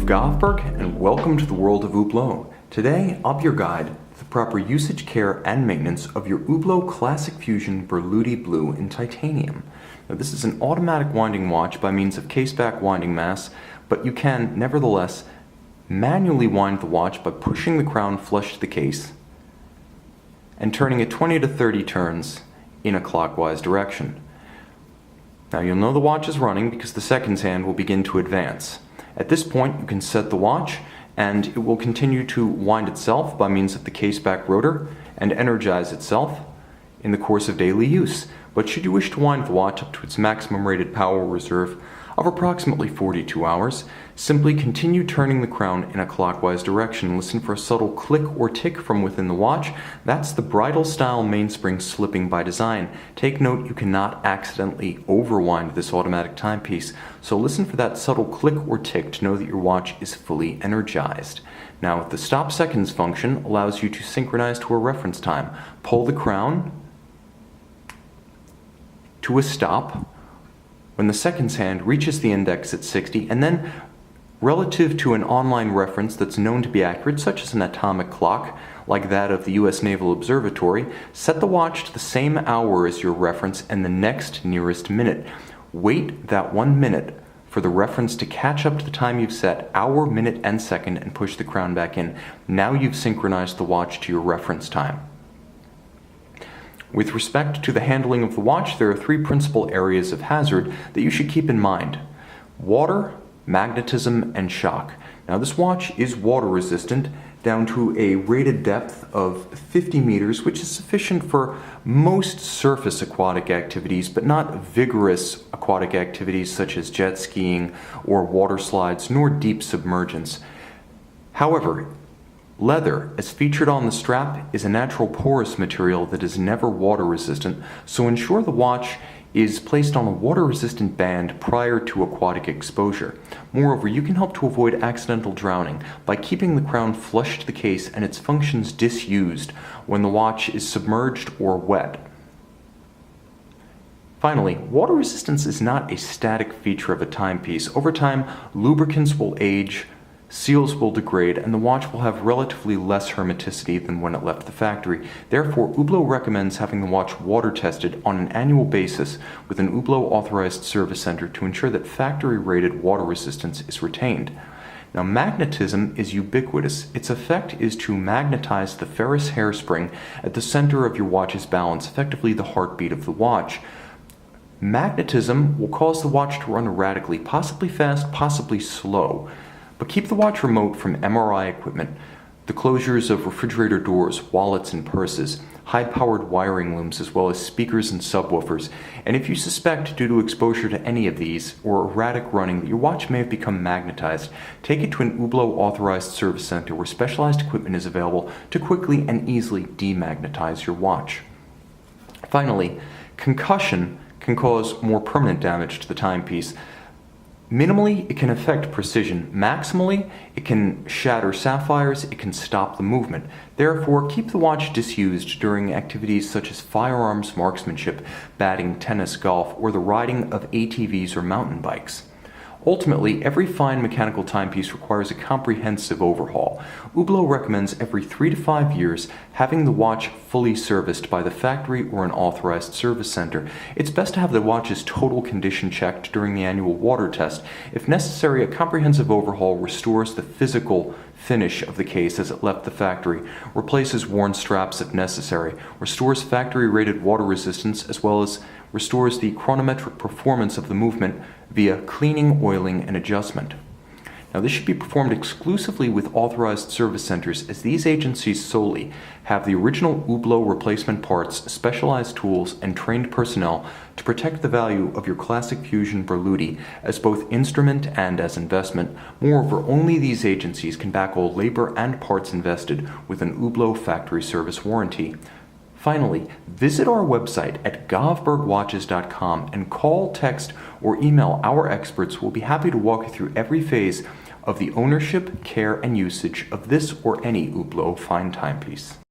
Govberg, and welcome to the world of Hublot. Today, I'll be your guide to the proper usage, care, and maintenance of your Hublot Classic Fusion Berluti Blue in titanium. Now, this is an automatic winding watch by means of caseback winding mass, but you can, nevertheless, manually wind the watch by pushing the crown flush to the case and turning it 20 to 30 turns in a clockwise direction. Now, you'll know the watch is running because the seconds hand will begin to advance. At this point, you can set the watch and it will continue to wind itself by means of the caseback rotor and energize itself in the course of daily use. But should you wish to wind the watch up to its maximum rated power reserve of approximately 42 hours, simply continue turning the crown in a clockwise direction. Listen for a subtle click or tick from within the watch. That's the bridle style mainspring slipping by design. Take note, you cannot accidentally overwind this automatic timepiece, so listen for that subtle click or tick to know that your watch is fully energized. Now, the stop seconds function allows you to synchronize to a reference time. Pull the crown to a stop when the seconds hand reaches the index at 60, and then relative to an online reference that's known to be accurate, such as an atomic clock, like that of the U.S. Naval Observatory, set the watch to the same hour as your reference and the next nearest minute. Wait that 1 minute for the reference to catch up to the time you've set, hour, minute, and second, and push the crown back in. Now you've synchronized the watch to your reference time. With respect to the handling of the watch, there are three principal areas of hazard that you should keep in mind: water, magnetism, and shock. Now, this watch is water resistant down to a rated depth of 50 meters, which is sufficient for most surface aquatic activities, but not vigorous aquatic activities such as jet skiing or water slides, nor deep submergence. However, leather, as featured on the strap, is a natural porous material that is never water resistant, so ensure the watch is placed on a water-resistant band prior to aquatic exposure. Moreover, you can help to avoid accidental drowning by keeping the crown flush to the case and its functions disused when the watch is submerged or wet. Finally, water resistance is not a static feature of a timepiece. Over time, lubricants will age, seals will degrade, and the watch will have relatively less hermeticity than when it left the factory. Therefore, Hublot recommends having the watch water tested on an annual basis with an Hublot authorized service center to ensure that factory-rated water resistance is retained. Now, magnetism is ubiquitous. Its effect is to magnetize the ferrous hairspring at the center of your watch's balance, effectively the heartbeat of the watch. Magnetism will cause the watch to run erratically, possibly fast, possibly slow. But keep the watch remote from MRI equipment, the closures of refrigerator doors, wallets and purses, high-powered wiring looms, as well as speakers and subwoofers. And if you suspect, due to exposure to any of these or erratic running, that your watch may have become magnetized, take it to an Hublot authorized service center where specialized equipment is available to quickly and easily demagnetize your watch. Finally, concussion can cause more permanent damage to the timepiece. Minimally, it can affect precision. Maximally, it can shatter sapphires, it can stop the movement. Therefore, keep the watch disused during activities such as firearms, marksmanship, batting, tennis, golf, or the riding of ATVs or mountain bikes. Ultimately, every fine mechanical timepiece requires a comprehensive overhaul. Hublot recommends every 3 to 5 years having the watch fully serviced by the factory or an authorized service center. It's best to have the watch's total condition checked during the annual water test. If necessary, a comprehensive overhaul restores the physical finish of the case as it left the factory, replaces worn straps if necessary, restores factory-rated water resistance, as well as restores the chronometric performance of the movement via cleaning, oiling, and adjustment. Now, this should be performed exclusively with authorized service centers, as these agencies solely have the original Hublot replacement parts, specialized tools, and trained personnel to protect the value of your Classic Fusion Berluti as both instrument and as investment. Moreover, only these agencies can back all labor and parts invested with an Hublot factory service warranty. Finally, visit our website at govbergwatches.com and call, text, or email our experts who will be happy to walk you through every phase of the ownership, care, and usage of this or any Hublot fine timepiece.